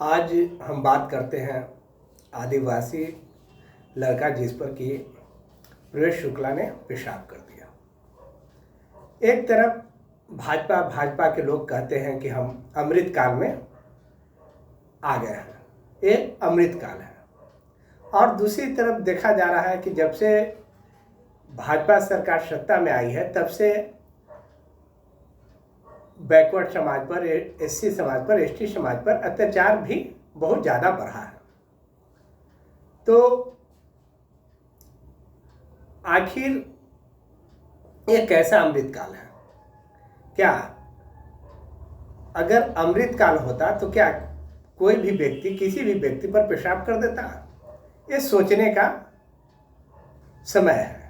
आज हम बात करते हैं आदिवासी लड़का जिस पर कि प्रवेश शुक्ला ने पेशाब कर दिया। एक तरफ भाजपा के लोग कहते हैं कि हम अमृत काल में आ गए हैं, ये अमृत काल है। और दूसरी तरफ देखा जा रहा है कि जब से भाजपा सरकार सत्ता में आई है तब से बैकवर्ड समाज पर, एससी समाज पर, एसटी समाज पर अत्याचार भी बहुत ज़्यादा बढ़ा है। तो आखिर ये कैसा अमृत काल है? क्या अगर अमृत काल होता तो क्या कोई भी व्यक्ति किसी भी व्यक्ति पर पेशाब कर देता? ये सोचने का समय है।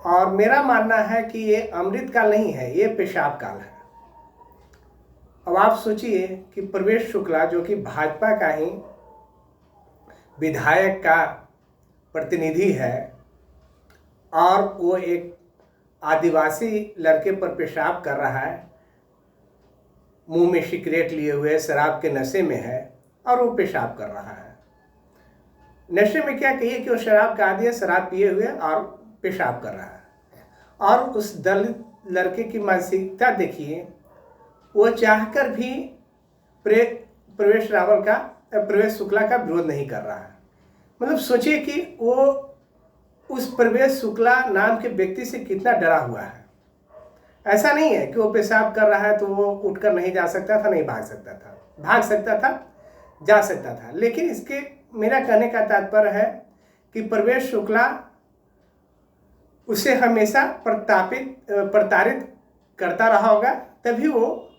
और मेरा मानना है कि ये अमृत काल नहीं है, ये पेशाब काल है। अब आप सोचिए कि प्रवेश शुक्ला जो कि भाजपा का ही विधायक का प्रतिनिधि है और वो एक आदिवासी लड़के पर पेशाब कर रहा है, मुंह में सिगरेट लिए हुए, शराब के नशे में है और वो पेशाब कर रहा है। नशे में क्या कहिए कि वो शराब का आदी है, शराब पिए हुए और पेशाब कर रहा है। और उस दलित लड़के की मानसिकता देखिए, वो चाहकर भी प्रवेश शुक्ला का विरोध नहीं कर रहा है। मतलब सोचिए कि वो उस प्रवेश शुक्ला नाम के व्यक्ति से कितना डरा हुआ है। ऐसा नहीं है कि वो पेशाब कर रहा है तो वो उठकर नहीं जा सकता था, नहीं भाग सकता था, भाग सकता था, जा सकता था। लेकिन इसके मेरा कहने का तात्पर्य है कि प्रवेश शुक्ला उसे हमेशा प्रताड़ित करता रहा होगा, तभी वो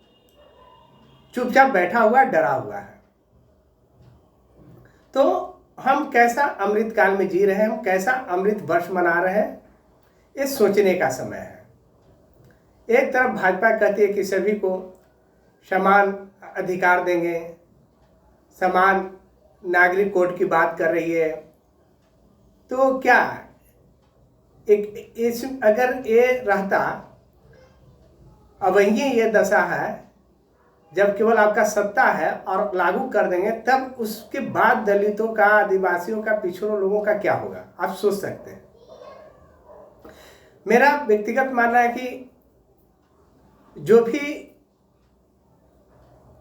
चुपचाप बैठा हुआ, डरा हुआ है। तो हम कैसा अमृत काल में जी रहे हैं, हम कैसा अमृत वर्ष मना रहे हैं, ये सोचने का समय है। एक तरफ भाजपा कहती है कि सभी को समान अधिकार देंगे, समान नागरिक कोड की बात कर रही है। तो क्या अगर ये रहता, अब ये दशा है जब केवल आपका सत्ता है और लागू कर देंगे, तब उसके बाद दलितों का, आदिवासियों का, पिछड़ों लोगों का क्या होगा, आप सोच सकते हैं। मेरा व्यक्तिगत मानना है कि जो भी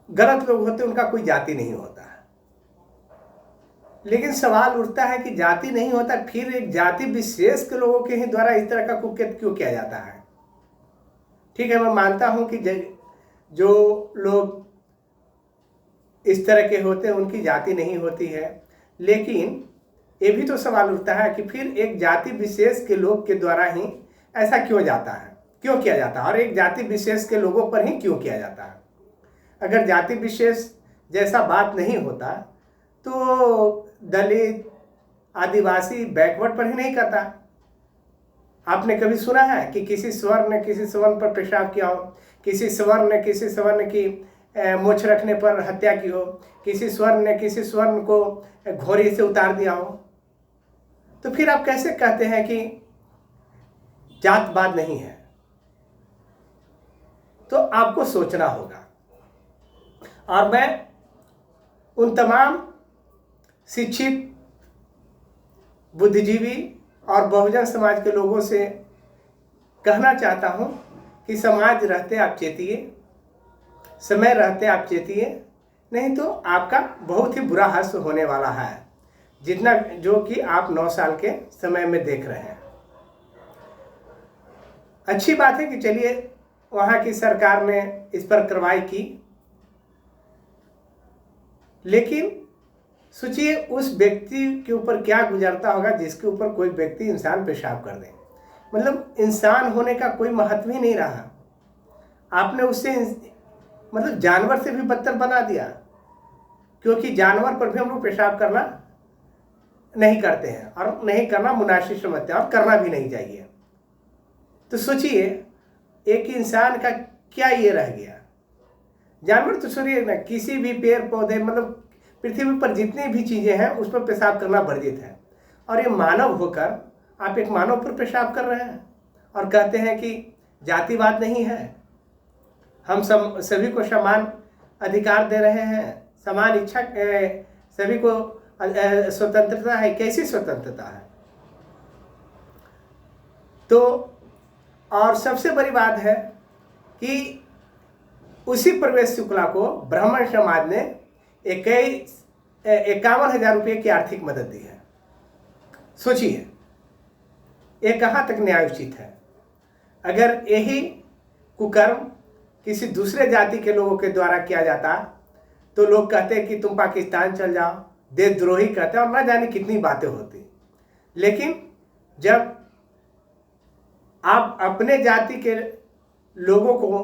गलत लोग होते हैं उनका कोई जाति नहीं होता है। लेकिन सवाल उठता है कि जाति नहीं होता, फिर एक जाति विशेष के लोगों के ही द्वारा इस तरह का कुकृत्य क्यों किया जाता है? ठीक है, मैं मानता हूं कि जो लोग इस तरह के होते हैं उनकी जाति नहीं होती है, लेकिन ये भी तो सवाल उठता है कि फिर एक जाति विशेष के लोग के द्वारा ही ऐसा क्यों जाता है, क्यों किया जाता है, और एक जाति विशेष के लोगों पर ही क्यों किया जाता है? अगर जाति विशेष जैसा बात नहीं होता तो दलित, आदिवासी बैकवर्ड पर ही नहीं करता। आपने कभी सुना है कि किसी स्वर्ण ने किसी स्वर्ण पर पेशाब किया हो, किसी स्वर्ण ने किसी स्वर्ण की मोछ रखने पर हत्या की हो, किसी स्वर्ण ने किसी स्वर्ण को घोड़ी से उतार दिया हो? तो फिर आप कैसे कहते हैं कि जातवाद नहीं है? तो आपको सोचना होगा। और मैं उन तमाम शिक्षित, बुद्धिजीवी और बहुजन समाज के लोगों से कहना चाहता हूं कि समाज रहते आप चेतिए, समय रहते आप चेतिए, नहीं तो आपका बहुत ही बुरा हास्य होने वाला है, जितना जो कि आप 9 साल के समय में देख रहे हैं। अच्छी बात है कि चलिए वहाँ की सरकार ने इस पर कार्रवाई की, लेकिन सोचिए उस व्यक्ति के ऊपर क्या गुजरता होगा जिसके ऊपर कोई व्यक्ति, इंसान पेशाब कर दे। मतलब इंसान होने का कोई महत्व ही नहीं रहा। आपने उससे मतलब जानवर से भी बदतर बना दिया, क्योंकि जानवर पर भी हम लोग पेशाब करना नहीं करते हैं और नहीं करना मुनासिब समझते हैं और करना भी नहीं चाहिए। तो सोचिए एक इंसान का क्या ये रह गया। जानवर तो छोड़िए ना, किसी भी पेड़ पौधे, मतलब पृथ्वी पर जितनी भी चीज़ें हैं उस पर पेशाब करना वर्जित है। और ये मानव होकर आप एक मानव पर पेशाब कर रहे हैं और कहते हैं कि जातिवाद नहीं है, हम सभी को समान अधिकार दे रहे हैं, समान इच्छा सभी को स्वतंत्रता है। कैसी स्वतंत्रता है? तो और सबसे बड़ी बात है कि उसी प्रवेश शुक्ला को ब्राह्मण समाज ने 51,000 रुपये की आर्थिक मदद दी है। सोचिए ये कहाँ तक न्याय उचित है? अगर यही कुकर्म किसी दूसरे जाति के लोगों के द्वारा किया जाता तो लोग कहते कि तुम पाकिस्तान चल जाओ, देशद्रोही कहते और न जाने कितनी बातें होती। लेकिन जब आप अपने जाति के लोगों को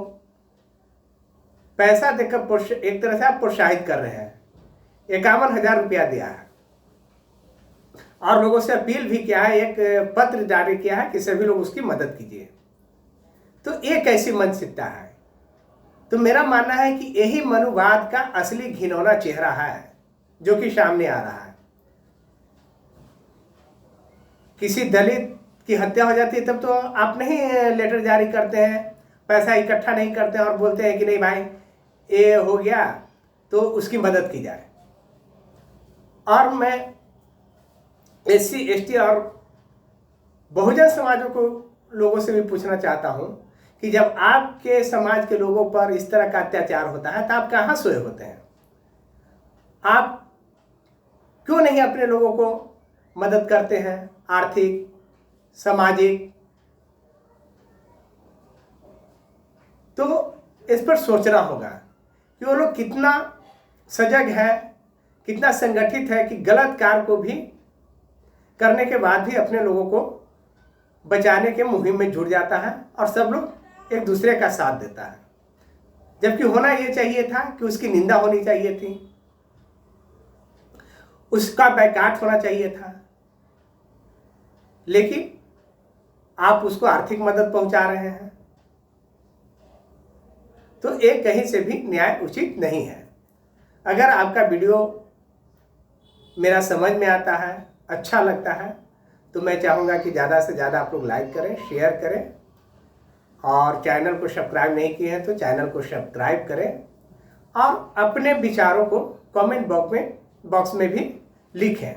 पैसा देकर एक तरह से आप प्रोत्साहित कर रहे हैं, 51,000 रुपया दिया है और लोगों से अपील भी किया है, एक पत्र जारी किया है कि सभी लोग उसकी मदद कीजिए, तो ये कैसी मानसिकता है? तो मेरा मानना है कि यही मनुवाद का असली घिनौना चेहरा है जो कि सामने आ रहा है। किसी दलित की हत्या हो जाती है तब तो आप नहीं लेटर जारी करते हैं, पैसा इकट्ठा नहीं करते हैं और बोलते हैं कि नहीं भाई ये हो गया तो उसकी मदद की जाए। और मैं SC ST और बहुजन समाजों को लोगों से भी पूछना चाहता हूं कि जब आपके समाज के लोगों पर इस तरह का अत्याचार होता है तो आप कहाँ सोए होते हैं? आप क्यों नहीं अपने लोगों को मदद करते हैं, आर्थिक, सामाजिक? तो इस पर सोचना होगा कि वो लोग कितना सजग है, कितना संगठित है कि गलत कार्य को भी करने के बाद भी अपने लोगों को बचाने के मुहिम में जुट जाता है और सब लोग एक दूसरे का साथ देता है। जबकि होना ये चाहिए था कि उसकी निंदा होनी चाहिए थी, उसका बैकाट होना चाहिए था, लेकिन आप उसको आर्थिक मदद पहुंचा रहे हैं, तो एक कहीं से भी न्याय उचित नहीं है। अगर आपका वीडियो मेरा समझ में आता है, अच्छा लगता है, तो मैं चाहूँगा कि ज़्यादा से ज़्यादा आप लोग लाइक करें, शेयर करें और चैनल को सब्सक्राइब नहीं किए हैं तो चैनल को सब्सक्राइब करें और अपने विचारों को कमेंट बॉक्स में भी लिखें।